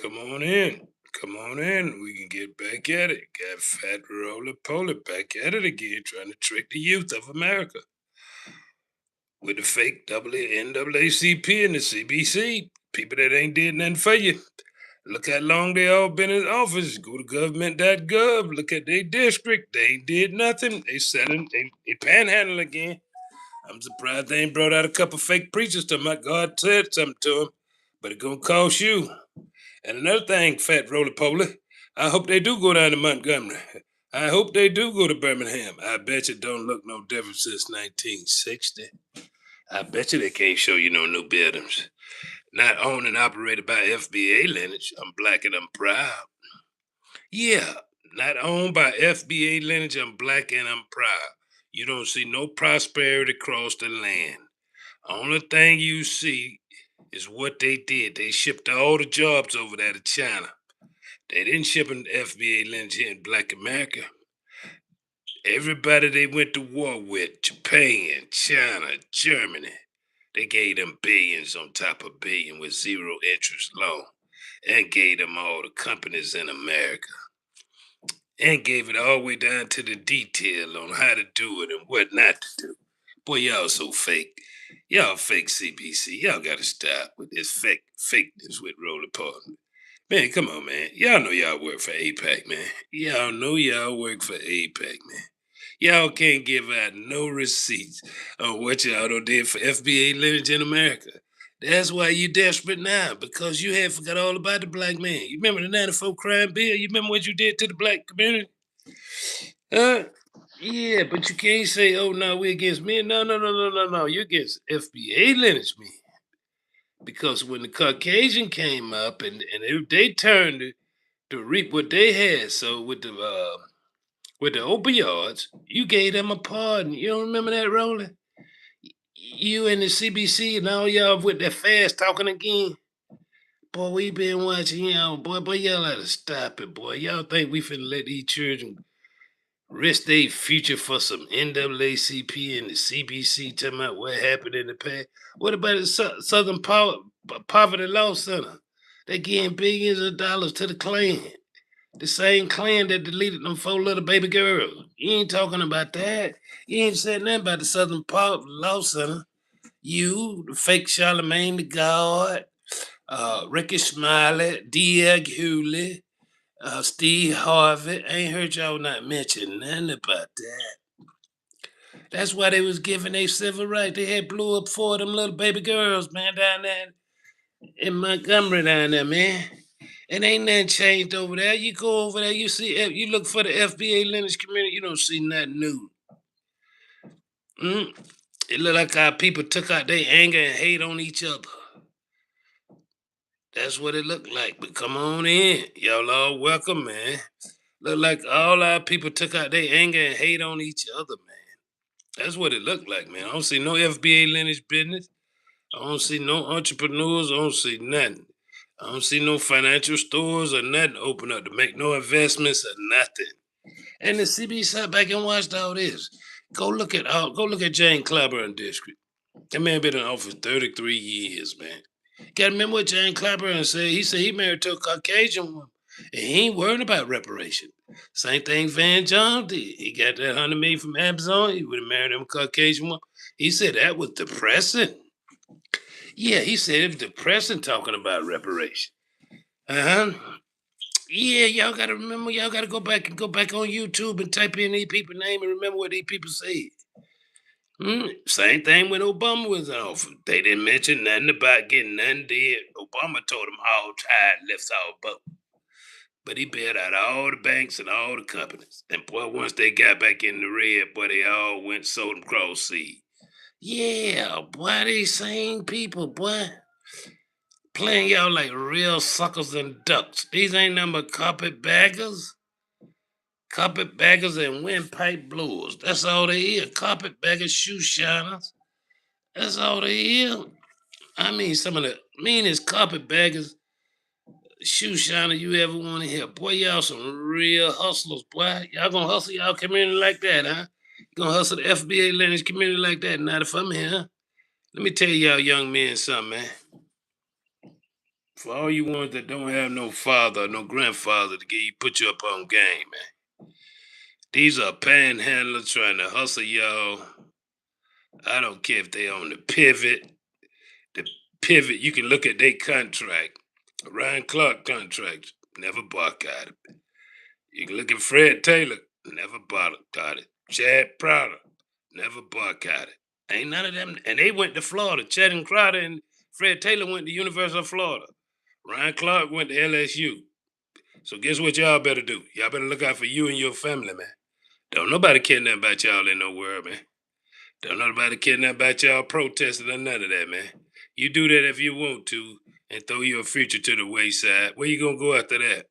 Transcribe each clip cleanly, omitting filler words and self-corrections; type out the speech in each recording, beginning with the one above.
Come on in. Come on in. We can get back at it. Got fat roller poly back at it again, trying to trick the youth of America with the fake NAACP and the CBC. People that ain't did nothing for you. Look how long they all been in office. Go to government.gov. Look at their district. They ain't did nothing. They panhandle again. I'm surprised they ain't brought out a couple fake preachers to my God said something to them. But it gonna cost you. And another thing, fat roly poly, I hope they do go down to Montgomery. I hope they do go to Birmingham. I bet you don't look no different since 1960. I bet you they can't show you no new buildings. Not owned and operated by FBA lineage. I'm black and I'm proud. Yeah, not owned by FBA lineage. I'm black and I'm proud. You don't see no prosperity across the land. Only thing you see is what they did. They shipped all the jobs over there to China. They didn't ship an FBA lineage here in Black America. Everybody they went to war with, Japan, China, Germany, they gave them billions on top of billion with zero interest loan and gave them all the companies in America and gave it all the way down to the detail on how to do it and what not to do. Boy, y'all so fake. Y'all fake CBC. Y'all gotta stop with this fakeness with Roller Partner. Man, come on, man. Y'all know y'all work for APAC, man. Y'all know y'all work for APAC, man. Y'all can't give out no receipts on what y'all done did for FBA lineage in America. That's why you desperate now, because you had forgot all about the black man. You remember the 94 crime bill? You remember what you did to the black community? Huh? Yeah, but you can't say, oh no, we're against me. No, no, no, no, no, no. You're against FBA lineage me. Because when the Caucasian came up and they turned to reap what they had, so with the opioids, you gave them a pardon. You don't remember that, Roland? You and the CBC and all y'all with that fast talking again. Boy, we been watching y'all, boy, y'all gotta stop it, boy. Y'all think we finna let these children risk their future for some NAACP and the CBC talking about what happened in the past? What about the Southern Poverty Law Center? They getting billions of dollars to the Klan. The same Klan that deleted them four little baby girls. You ain't talking about that. You ain't said nothing about the Southern Poverty Law Center. You, the fake Charlemagne the God, Ricky Smiley, D.L. Hewley, Steve Harvey. I ain't heard y'all not mention nothing about that. That's why they was giving a civil right. They had blew up four of them little baby girls, man, down there in Montgomery down there, man. And ain't nothing changed over there. You go over there, you see, you look for the FBA lineage community, you don't see nothing new. Mm? It look like our people took out their anger and hate on each other. That's what it looked like. But come on in. Y'all all welcome, man. Look like all our people took out their anger and hate on each other, man. That's what it looked like, man. I don't see no FBA lineage business. I don't see no entrepreneurs. I don't see nothing. I don't see no financial stores or nothing open up to make no investments or nothing. And the CB sat back and watched all this. Go look at Jane Claiborne District. That man been in office 33 years, man. Gotta remember what Jane Claiborne said. He said he married to a Caucasian woman. And he ain't worried about reparation. Same thing Van John did. He got that 100 million from Amazon. He would have married him a Caucasian woman. He said that was depressing. Yeah, he said it was depressing talking about reparation. Uh-huh. Yeah, y'all gotta remember, y'all gotta go back on YouTube and type in these people's name and remember what these people said. Same thing when Obama was in office. They didn't mention nothing about getting nothing did. Obama told them all tide lifts our boat. But he bailed out all the banks and all the companies. And boy, once they got back in the red, boy, they all went sold them cross seed. Yeah, boy, these same people, boy. Playing y'all like real suckers and ducks. These ain't nothing but carpetbaggers and windpipe blowers. That's all they is. Carpetbaggers, shoe shiners. That's all they is. I mean, some of the meanest carpetbaggers, shoe shiner you ever want to hear. Boy, y'all some real hustlers, boy. Y'all gonna hustle y'all community like that, huh? You gonna hustle the FBA lineage community like that? Not if I'm here, huh? Let me tell y'all young men something, man. For all you ones that don't have no father or no grandfather to get you put you up on game, man. These are panhandlers trying to hustle y'all. I don't care if they on the pivot. The pivot, you can look at their contract. Ryan Clark contract, never bark at it. You can look at Fred Taylor, never bark at it. Chad Prowder, never bark at it. Ain't none of them. And they went to Florida. Chad and Crowder and Fred Taylor went to University of Florida. Ryan Clark went to LSU. So guess what y'all better do? Y'all better look out for you and your family, man. Don't nobody care nothing about y'all in no world, man. Don't nobody care nothing about y'all protesting or none of that, man. You do that if you want to and throw your future to the wayside. Where you gonna go after that?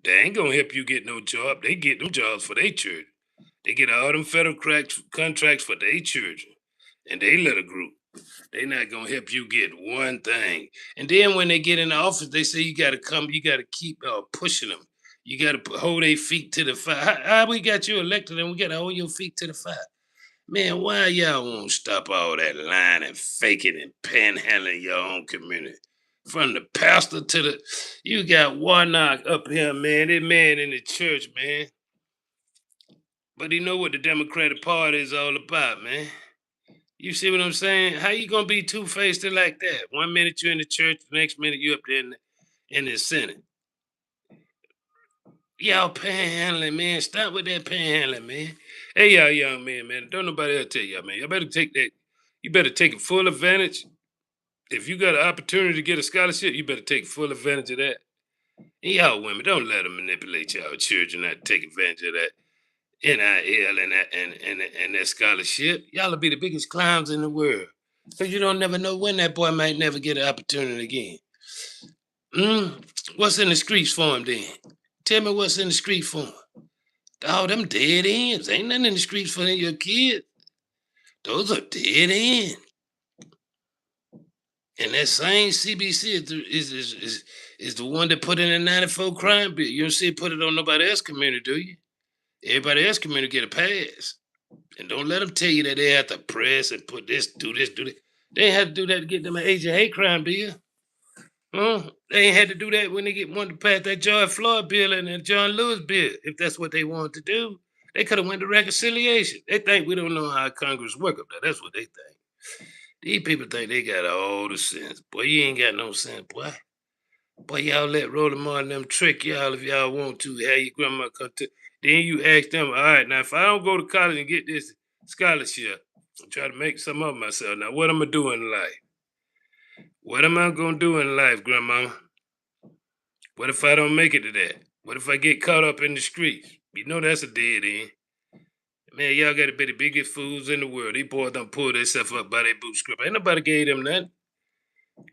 They ain't gonna help you get no job. They get them jobs for their children. They get all them federal contracts for their children and they little group. They not gonna help you get one thing. And then when they get in the office, they say you gotta come, you gotta keep pushing them. You gotta hold their feet to the fire. How we got you elected and we gotta hold your feet to the fire? Man, why y'all won't stop all that lying and faking and panhandling your own community? From the pastor to the, you got Warnock up here, man. That man in the church, man. But he know what the Democratic Party is all about, man. You see what I'm saying? How you gonna be two-faced like that? One minute you're in the church, the next minute you up there in the Senate. Y'all panhandling, man. Stop with that panhandling, man. Hey, y'all young men, man. Don't nobody else tell y'all, man. Y'all better take that. You better take full advantage. If you got an opportunity to get a scholarship, you better take full advantage of that. And y'all women, don't let them manipulate y'all children not to take advantage of that NIL and that scholarship. Y'all'll be the biggest clowns in the world. Because you don't never know when that boy might never get an opportunity again. What's in the streets for him then? Tell me what's in the street for him. Oh, them dead ends. Ain't nothing in the streets for your kid. Those are dead ends. And that same CBC is the one that put in the 94 crime bill. You don't see it put it on nobody else community, do you? Everybody else community get a pass. And don't let them tell you that they have to press and put this, do this, do that. They ain't had to do that to get them an Agent Hate crime bill. They ain't had to do that when they wanted to pass that George Floyd bill and that John Lewis bill. If that's what they wanted to do, they could have went to reconciliation. They think we don't know how Congress work up there. That's what they think. These people think they got all the sense. Boy, you ain't got no sense, boy. Boy, y'all let Roland Martin them trick y'all if y'all want to. Have your grandma come to. Then you ask them, all right, now if I don't go to college and get this scholarship, and try to make some of myself. Now, what am I doing in life? What am I gonna do in life, grandma? What if I don't make it to that? What if I get caught up in the streets? You know that's a dead end. Man, y'all got to be the biggest fools in the world. These boys done pulled themselves up by their bootstrap. Ain't nobody gave them nothing.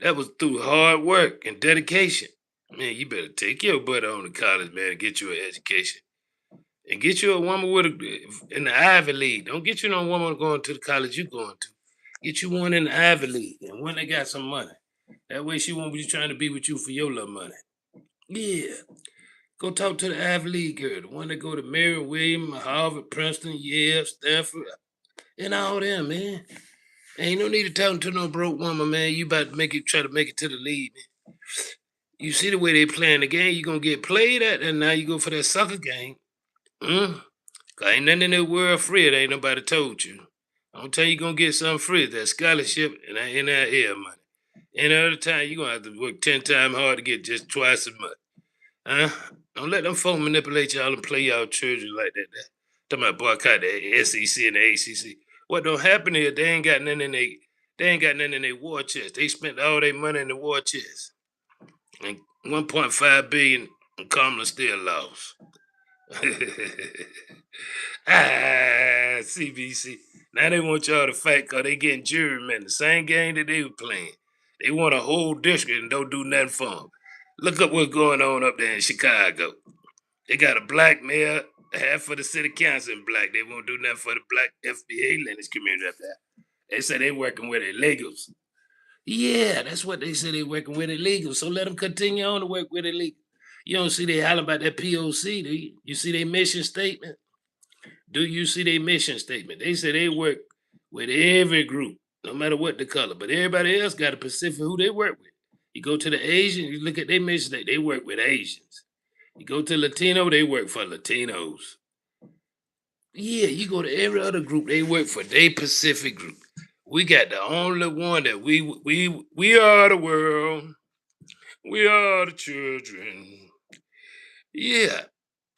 That was through hard work and dedication. Man, you better take your butt on to college, man, and get you an education. And get you a woman with in the Ivy League. Don't get you no woman going to the college you going to. Get you one in the Ivy League and one that got some money. That way she won't be trying to be with you for your little money. Yeah. Go talk to the Ivy League girl, the one that go to Mary William, Harvard, Princeton, Yale, Stanford, and all them, man. Ain't no need to talk to no broke woman, man. You about to try to make it to the league, man. You see the way they playing the game, you gonna get played at, and now you go for that soccer game. Mm? Cause ain't nothing in the world free. Ain't nobody told you. I'm tell you gonna get something free. That scholarship and that NIL money. Any other time you gonna have to work 10 times hard to get just twice as much. Huh? Don't let them folk manipulate y'all and play y'all children like that. Talking about boycott the SEC and the ACC. What don't happen is they ain't got nothing in their war chest. They spent all their money in the war chest. And 1.5 billion and Kamala still lost. CBC. Now they want y'all to fight because they getting jurymen. The same game that they were playing. They want a whole district and don't do nothing for them. Look up what's going on up there in Chicago. They got a black mayor, half of the city council in black. They won't do nothing for the black FBA lineage community up there. They say they working with illegals. Yeah, that's what they say they working with illegals. So let them continue on to work with illegals. You don't see they holler about that POC, do you? You see their mission statement? Do you see their mission statement? They say they work with every group, no matter what the color. But everybody else got a specific who they work with. You go to the Asian, you look at their mission, they work with Asians. You go to Latino, they work for Latinos. Yeah, you go to every other group, they work for their Pacific group. We got the only one that we are the world. We are the children. Yeah,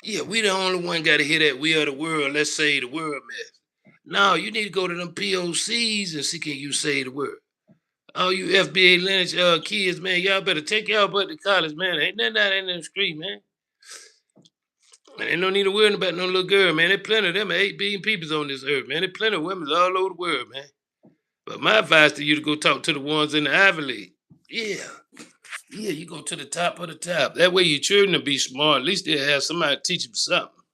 yeah, we the only one got to hear that we are the world. Let's say the world mess. No, you need to go to them POCs and see can you say the word. Oh, you FBA Lynch kids, man, y'all better take y'all butt to college, man. Ain't nothing out in the street, man. And ain't no need to worry about no little girl, man. There's plenty of them 8 billion people on this earth, man. There's plenty of women all over the world, man. But my advice to you to go talk to the ones in the Ivy League. Yeah. Yeah, you go to the top of the top. That way your children will be smart. At least they'll have somebody to teach them something.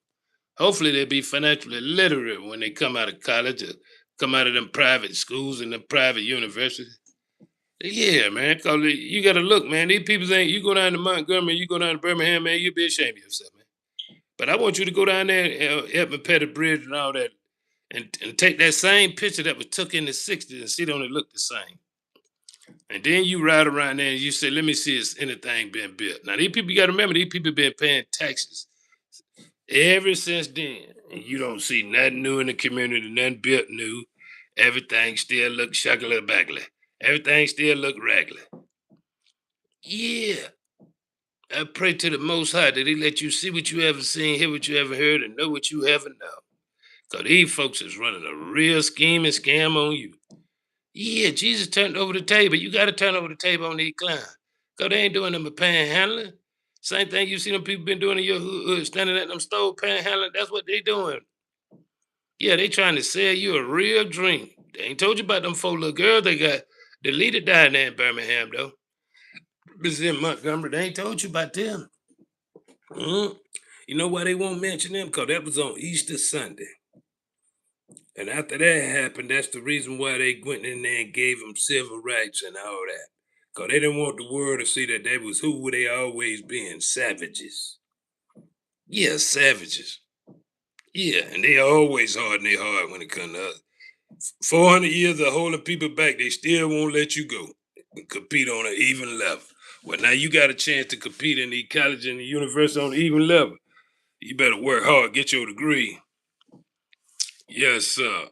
Hopefully they'll be financially literate when they come out of college or come out of them private schools and them private universities. Yeah, man. Cause you gotta look, man. These people ain't you go down to Montgomery, you go down to Birmingham, man, you be ashamed of yourself, man. But I want you to go down there and help me pet a bridge and all that and take that same picture that was took in the 60s and see don't it look the same. And then you ride around there and you say, let me see if anything been built. Now these people you gotta remember these people been paying taxes ever since then. And you don't see nothing new in the community, nothing built new. Everything still look shuckly backly. Everything still look regular. Yeah. I pray to the Most High that He let you see what you ever seen, hear what you ever heard, and know what you haven't known. Because these folks is running a real scheme and scam on you. Yeah, Jesus turned over the table. You got to turn over the table on these clowns. Because they ain't doing them a panhandling. Same thing you see them people been doing in your hood, standing at them stove panhandling. That's what they doing. Yeah, they trying to sell you a real dream. They ain't told you about them 4 little girls they got. The leader died there in Birmingham, though. This is in Montgomery. They ain't told you about them. Mhm. You know why they won't mention them? Because that was on Easter Sunday. And after that happened, that's the reason why they went in there and gave them civil rights and all that. Because they didn't want the world to see that they was who they always been, savages. Yeah, savages. Yeah, and they always hard and they hard when it comes to us. 400 years of holding people back, they still won't let you go and compete on an even level. Well, now you got a chance to compete in the college and the university on an even level. You better work hard, get your degree. Yes, sir.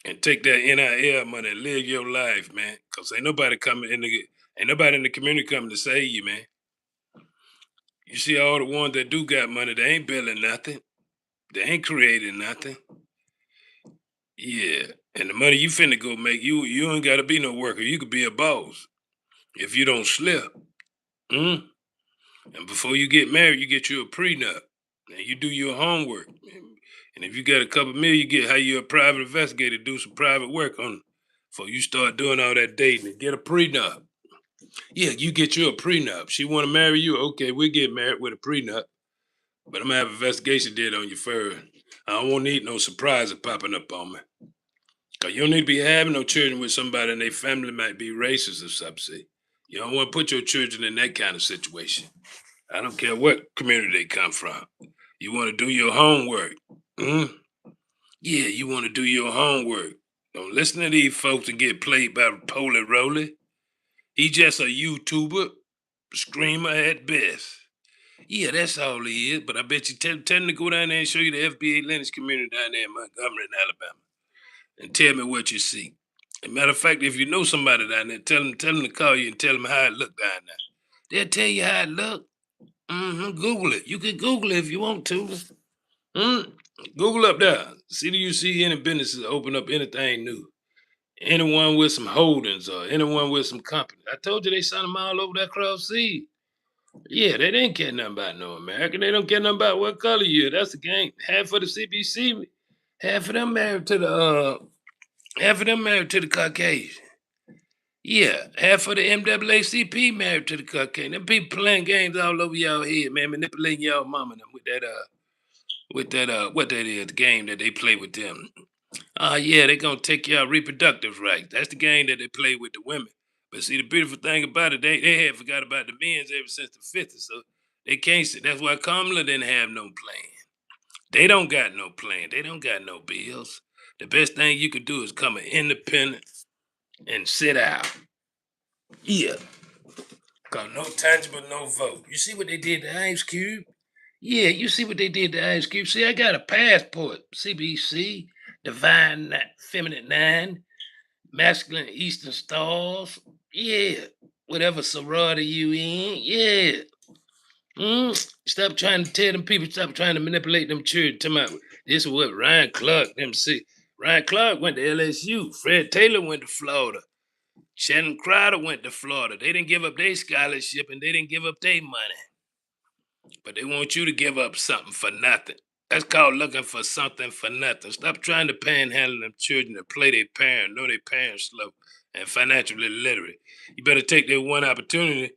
And take that NIL money and live your life, man. Cause ain't nobody in the community coming to save you, man. You see all the ones that do got money, they ain't building nothing. They ain't creating nothing. Yeah. And the money you finna go make, you ain't gotta be no worker. You could be a boss if you don't slip. Mm? And before you get married, you get you a prenup. And you do your homework. And if you got a couple million, you get how you a private investigator, do some private work on it. Before you start doing all that dating and get a prenup. Yeah, you get you a prenup. She want to marry you. Okay, we get married with a prenup. But I'm gonna have an investigation did on you first. I don't want to need no surprises popping up on me. Cause you don't need to be having no children with somebody and their family might be racist or something. You don't want to put your children in that kind of situation. I don't care what community they come from. You want to do your homework. Mm? Yeah, you want to do your homework. Don't listen to these folks and get played by Poly Roly. He just a YouTuber, screamer at best. Yeah, that's all he is. But I bet you tell him to go down there and show you the FBA Lennox community down there in Montgomery, in Alabama, and tell me what you see. As a matter of fact, if you know somebody down there, tell them to call you and tell them how it look down there. They'll tell you how it look. Google it. You can Google it if you want to. Mm? Google up there. See do you see any businesses open up anything new? Anyone with some holdings or anyone with some company. I told you they sent them all over that cross sea. Yeah, they didn't care nothing about no American. They don't care nothing about what color you are. That's the game. Half of the CBC, half of them married to the Caucasian. Yeah, half of the NAACP married to the Caucasian. Them people playing games all over y'all head, man, manipulating y'all mama them with that what that is, the game that they play with them. Yeah, they gonna take y'all reproductive rights. That's the game that they play with the women. But see, the beautiful thing about it, they had forgot about the men's ever since the 50s, so they can't see. That's why Kamala didn't have no plan. They don't got no plan. They don't got no bills. The best thing you could do is come an independent and sit out. Yeah. Cause no tangible, no vote. You see what they did to Ice Cube? Yeah, you see what they did to Ice Cube. See, I got a passport. CBC, Feminine Nine, Masculine Eastern Stars. Yeah, whatever sorority you in. Yeah. Stop trying to tell them people. Stop trying to manipulate them children. Tell me this is what Ryan Clark. Them see. Ryan Clark went to LSU. Fred Taylor went to Florida. Shannon Crowder went to Florida. They didn't give up their scholarship and they didn't give up their money. But they want you to give up something for nothing. That's called looking for something for nothing. Stop trying to panhandle them children to play their parents, know their parents slow and financially literate. You better take that one opportunity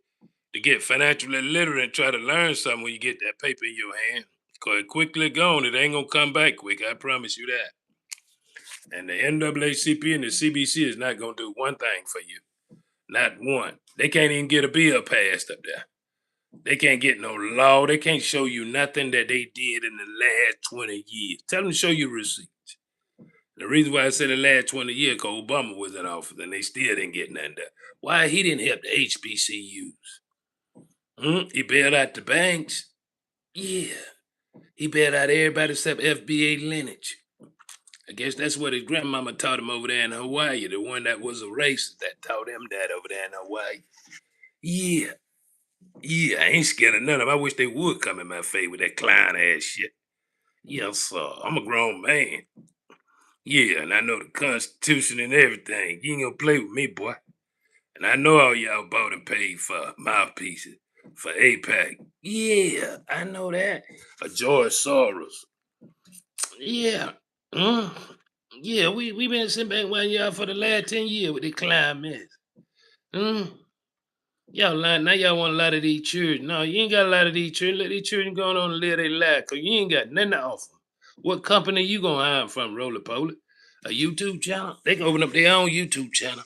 to get financially literate and try to learn something when you get that paper in your hand. Because it quickly gone. It ain't going to come back quick. I promise you that. And the NAACP and the CBC is not going to do one thing for you. Not one. They can't even get a bill passed up there. They can't get no law. They can't show you nothing that they did in the last 20 years. Tell them to show you receipts. The reason why I said the last 20 years, because Obama was in office and they still didn't get nothing done. Why he didn't help the HBCUs? He bailed out the banks. Yeah. He bailed out everybody except FBA lineage. I guess that's what his grandmama taught him over there in Hawaii, the one that was a racist that taught him that over there in Hawaii. Yeah. Yeah, I ain't scared of none of them. I wish they would come in my face with that clown ass shit. Yes, sir. I'm a grown man. Yeah, and I know the Constitution and everything. You ain't gonna play with me, boy. And I know all y'all bought and paid for mouthpieces for APAC. Yeah, I know that. For George Soros. Yeah. Mm. Yeah, we been sitting back one y'all for the last 10 years with the climate. Mm. Y'all lying. Now y'all want a lot of these children. No, you ain't got a lot of these children. Let these children go on and live their life, because you ain't got nothing to offer. What company you gonna hire from, Roly Poly? A YouTube channel? They can open up their own YouTube channel.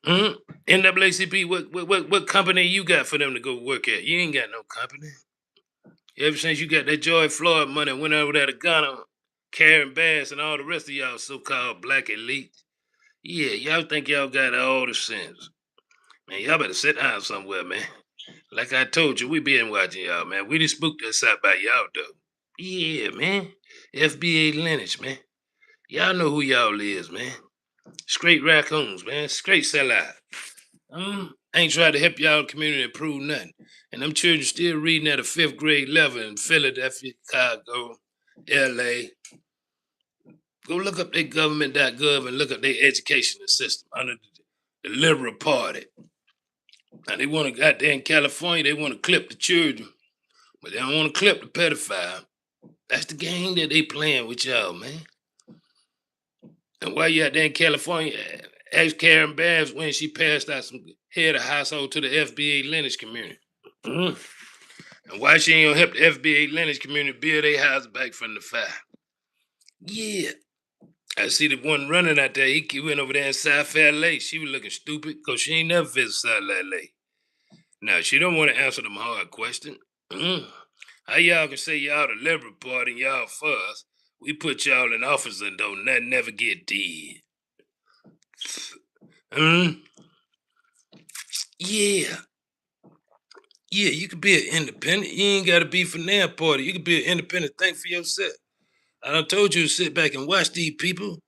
NAACP, what company you got for them to go work at? You ain't got no company. Ever since you got that George Floyd money, went over there to Ghana, Karen Bass and all the rest of y'all so-called black elite. Yeah, y'all think y'all got all the sense. Man, y'all better sit down somewhere, man. Like I told you, we been watching y'all, man. We done spooked us out by y'all, though. Yeah, man. FBA lineage, man. Y'all know who y'all is, man. Straight raccoons, man. Straight sellout. Ain't tried to help y'all community improve nothing. And them children still reading at a fifth grade level in Philadelphia, Chicago, LA. Go look up their government.gov and look up their educational system under the Liberal Party. Now they want to goddamn California, they want to clip the children, but they don't want to clip the pedophile. That's the game that they playing with y'all, man. And while you out there in California, ask Karen Bass when she passed out some head of household to the FBA lineage community. Mhm. And why she ain't gonna help the FBA lineage community build their house back from the fire? Yeah. I see the one running out there. He went over there in South LA. She was looking stupid because she ain't never visited South LA. Now, she don't want to answer them hard questions. How y'all can say y'all the Liberal Party and y'all for us? We put y'all in office and don't nothing never get did. Yeah. Yeah, you could be an independent. You ain't got to be from their party. You could be an independent. Think for yourself. I done told you to sit back and watch these people.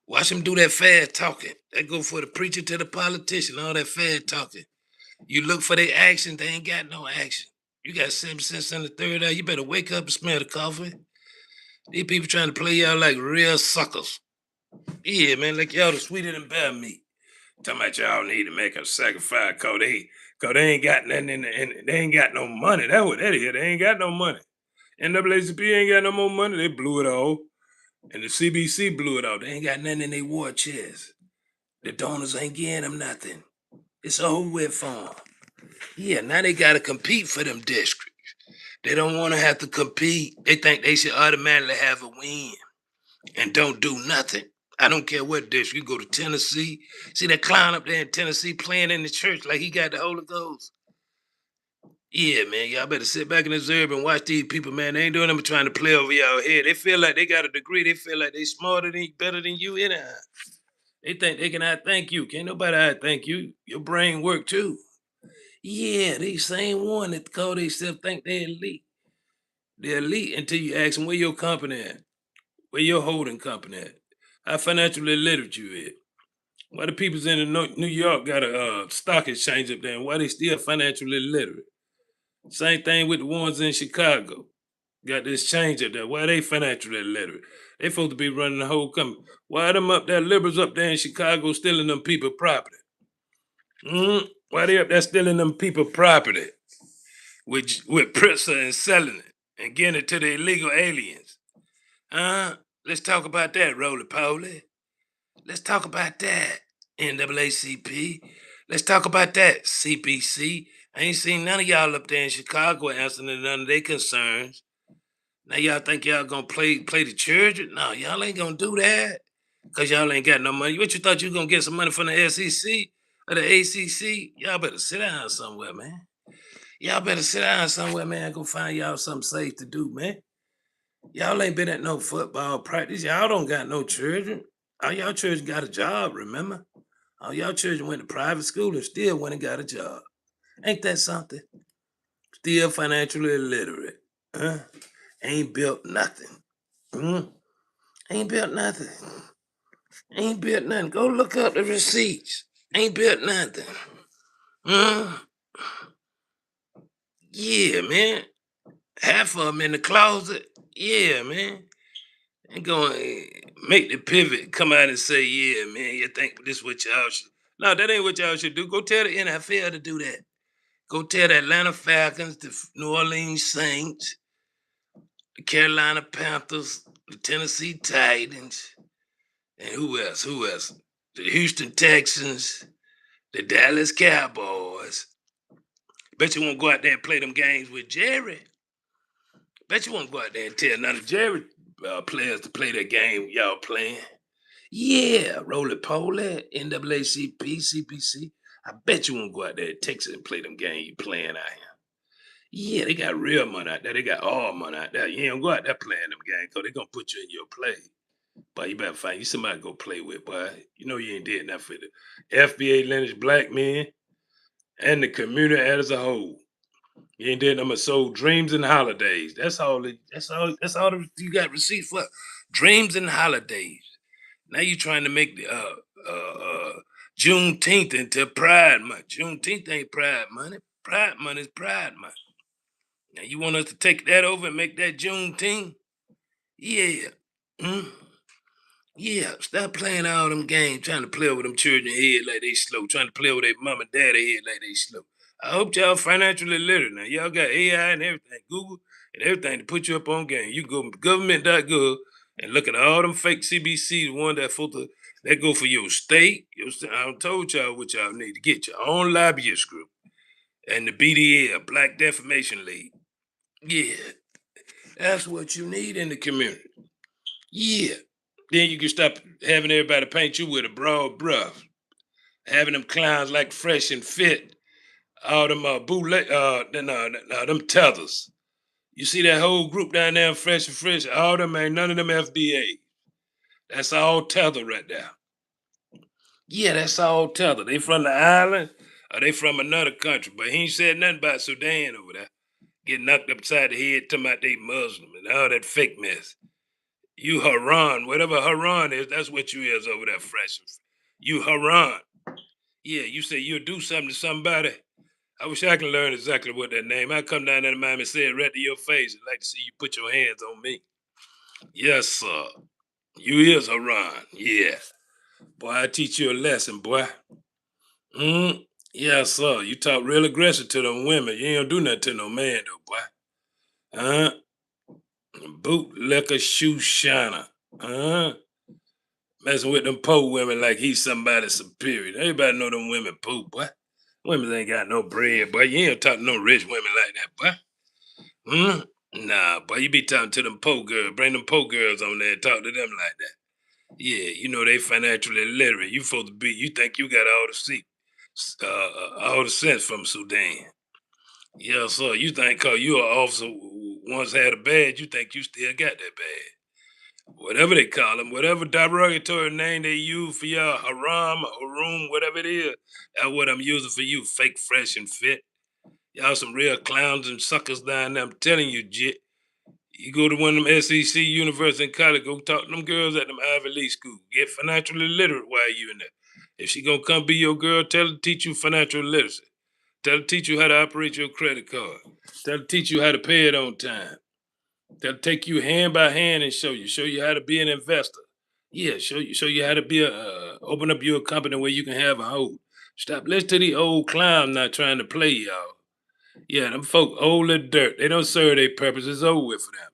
Watch them do that fast talking. They go for the preacher to the politician, all that fast talking. You look for their action, they ain't got no action. You got 7 cents in the third hour. You better wake up and smell the coffee. These people trying to play y'all like real suckers. Yeah, man, like y'all the sweeter than bear meat. Talking about y'all need to make a sacrifice cause they ain't got nothing they ain't got no money. That's what that is. They ain't got no money. NAACP ain't got no more money. They blew it all. And the CBC blew it out. They ain't got nothing in their war chest. The donors ain't getting them nothing. It's over with for them. Yeah, now they got to compete for them districts. They don't want to have to compete. They think they should automatically have a win and don't do nothing. I don't care what district. You go to Tennessee. See that clown up there in Tennessee playing in the church like he got the Holy Ghost? Yeah, man, y'all better sit back and observe and watch these people, man. They ain't doing them trying to play over y'all head. They feel like they got a degree. They feel like they smarter than better than you anyhow. They think they can out-think you. Can't nobody out-think you. Your brain work too. Yeah, they same one that call themselves think they elite. They're elite until you ask them where your company at, where your holding company at, how financially literate you is. Why the people's in the New York got a stock exchange up there, and why they still financially literate? Same thing with the ones in Chicago. Got this change up there. Why they financially literate? They supposed to be running the whole company. Why them up there, liberals up there in Chicago stealing them people property? Why they up there stealing them people property with Pritzker and selling it and getting it to the illegal aliens? Let's talk about that, Roly Poly. Let's talk about that, NAACP. Let's talk about that, CPC. I ain't seen none of y'all up there in Chicago answering none of their concerns. Now y'all think y'all gonna play the children? No, y'all ain't gonna do that. Cause y'all ain't got no money. What you thought you gonna get some money from the SEC or the ACC? Y'all better sit down somewhere, man. Y'all better sit down somewhere, man. Go find y'all something safe to do, man. Y'all ain't been at no football practice. Y'all don't got no children. All y'all children got a job, remember? All y'all children went to private school and still went and got a job. Ain't that something? Still financially illiterate. Huh? Ain't built nothing. Hmm? Ain't built nothing. Ain't built nothing. Go look up the receipts. Ain't built nothing. Hmm? Yeah, man. Half of them in the closet. Yeah, man. And going make the pivot, come out and say, yeah, man, you think this what y'all should. No, that ain't what y'all should do. Go tell the NFL to do that. Go tell the Atlanta Falcons, the New Orleans Saints, the Carolina Panthers, the Tennessee Titans, and who else? Who else? The Houston Texans, the Dallas Cowboys. Bet you won't go out there and play them games with Jerry. Bet you won't go out there and tell none of Jerry players to play that game y'all playing. Yeah, roly poly, NAACP, CPC. I bet you won't go out there in Texas and play them games you playing out here. Yeah, they got real money out there. They got all money out there. You ain't gonna go out there playing them games because they gonna put you in your play. But you better find you somebody to go play with, boy. You know you ain't did nothing for the FBA lineage black men and the community as a whole. You ain't did nothing but sold dreams and holidays. That's all. That's all you got receipts for. Dreams and holidays. Now you trying to make the Juneteenth into Pride Month. Juneteenth ain't Pride money. Pride money is Pride Month. Now you want us to take that over and make that Juneteenth? Yeah. Hmm? Yeah, stop playing all them games, trying to play over them children head like they slow, trying to play over their mom and daddy head like they slow. I hope y'all financially literate now. Y'all got AI and everything, Google and everything to put you up on game. You go to government.gov and look at all them fake CBC, the one that for the that go for your state. I told y'all what y'all need to get your own lobbyist group and the BDL, Black Defamation League. Yeah, that's what you need in the community. Yeah. Then you can stop having everybody paint you with a broad brush. Having them clowns like fresh and fit. All them bootleg, them tethers. You see that whole group down there, fresh and fresh. All them ain't none of them FBA. That's all tether right there. Yeah, that's all tether. They from the island or they from another country. But he ain't said nothing about Sudan over there. Getting knocked upside the head, talking about they Muslim and all that fake mess. You Haran, whatever Haran is, that's what you is over there, fresh. You Haran. Yeah, you say you'll do something to somebody. I wish I could learn exactly what that name. I come down there to Miami and say it right to your face and like to see you put your hands on me. Yes, sir. You is Haran. Yeah. Boy, I teach you a lesson, boy. Yes, sir. You talk real aggressive to them women. You ain't gonna do nothing to no man though, boy. Huh? Bootlicker shoe shiner. Huh? Messing with them poor women like he's somebody superior. Everybody know them women poor, boy. Women ain't got no bread, boy. You ain't talking to no rich women like that, boy. Nah, boy, you be talking to them poor girls. Bring them poor girls on there and talk to them like that. Yeah, you know they financially illiterate. You supposed to be. You think you got all the sense from Sudan. Yeah, sir. You think cause you an officer who once had a badge, you think you still got that badge. Whatever they call them, whatever derogatory name they use for y'all, haram, haroom, whatever it is, that's what I'm using for you, fake, fresh, and fit. Y'all some real clowns and suckers down there. I'm telling you, Jit. You go to one of them SEC university and college, go talk to them girls at them Ivy League school. Get financially literate while you in there. If she gonna come be your girl, tell her to teach you financial literacy. Tell her to teach you how to operate your credit card. Tell her to teach you how to pay it on time. They'll take you hand by hand and show you how to be an investor. Yeah, show you how to be a open up your company where you can have a hold. Stop listening to the old clown not trying to play y'all. Yeah, them folk old as dirt. They don't serve their purpose. It's over with for them.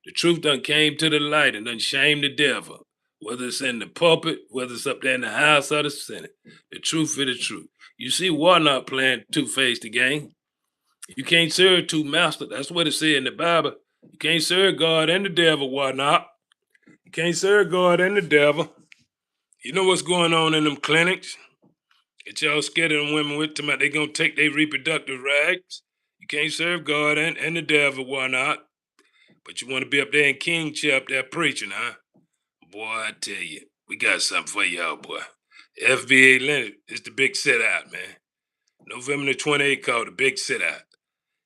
The truth done came to the light and done shamed the devil. Whether it's in the pulpit, whether it's up there in the House or the Senate. The truth is the truth. You see Warnock playing two-faced the game. You can't serve two masters. That's what it said in the Bible. You can't serve God and the devil, Warnock. You can't serve God and the devil. You know what's going on in them clinics? That y'all scared of them women with them, they gonna take their reproductive rights. You can't serve God and the devil, Warnock. But you want to be up there in King Chair up there preaching, huh? Boy, I tell you, we got something for y'all, boy. FBA Leonard is the big sit out, man. November the 28th called the big sit out.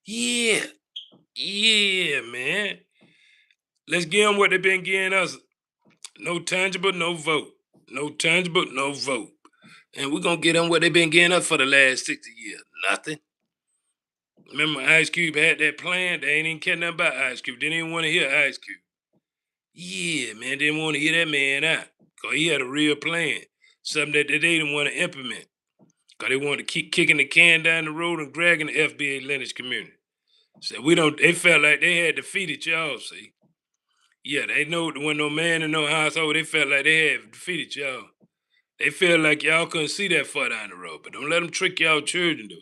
Yeah, yeah, man. Let's give them what they've been giving us. No tangible, no vote. No tangible, no vote. And we're going to get them what they've been giving us for the last 60 years. Nothing. Remember Ice Cube had that plan? They ain't even caring nothing about Ice Cube. Didn't even want to hear Ice Cube. Yeah, man, didn't want to hear that man out. Because he had a real plan. Something that they didn't want to implement. Because they wanted to keep kicking the can down the road and dragging the FBA lineage community. So they felt like they had defeated y'all, see. Yeah, they know there wasn't no man in no household. They felt like they had defeated y'all. They feel like y'all couldn't see that far down the road. But don't let them trick y'all children, though.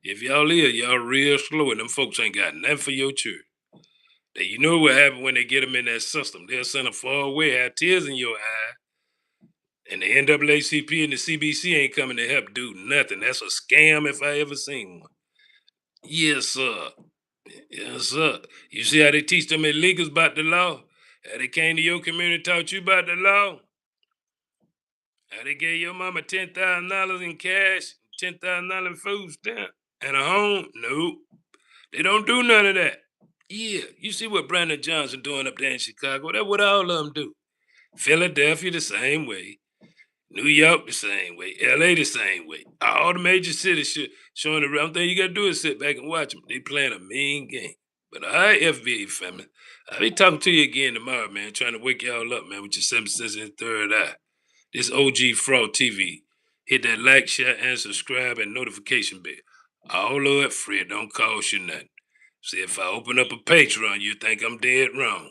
If y'all is, y'all real slow, and them folks ain't got nothing for your children. You know what happens when they get them in that system. They'll send them far away, have tears in your eye, and the NAACP and the CBC ain't coming to help do nothing. That's a scam if I ever seen one. Yes, sir. Yes, sir. You see how they teach them illegals about the law? How they came to your community, taught you about the law? How they gave your mama $10,000 in cash, $10,000 in food stamp, and a home? Nope. They don't do none of that. Yeah, you see what Brandon Johnson doing up there in Chicago? That's what all of them do. Philadelphia the same way. New York the same way. LA the same way. All the major cities showing the real thing you gotta do is sit back and watch them. They playing a mean game. But all right, FBA family. I'll be talking to you again tomorrow, man. Trying to wake y'all up, man, with your 7 cents and third eye. This OG Fraud TV. Hit that like, share, and subscribe and notification bell. All of it free. It don't cost you nothing. See, if I open up a Patreon, you think I'm dead wrong.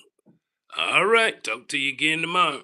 All right. Talk to you again tomorrow.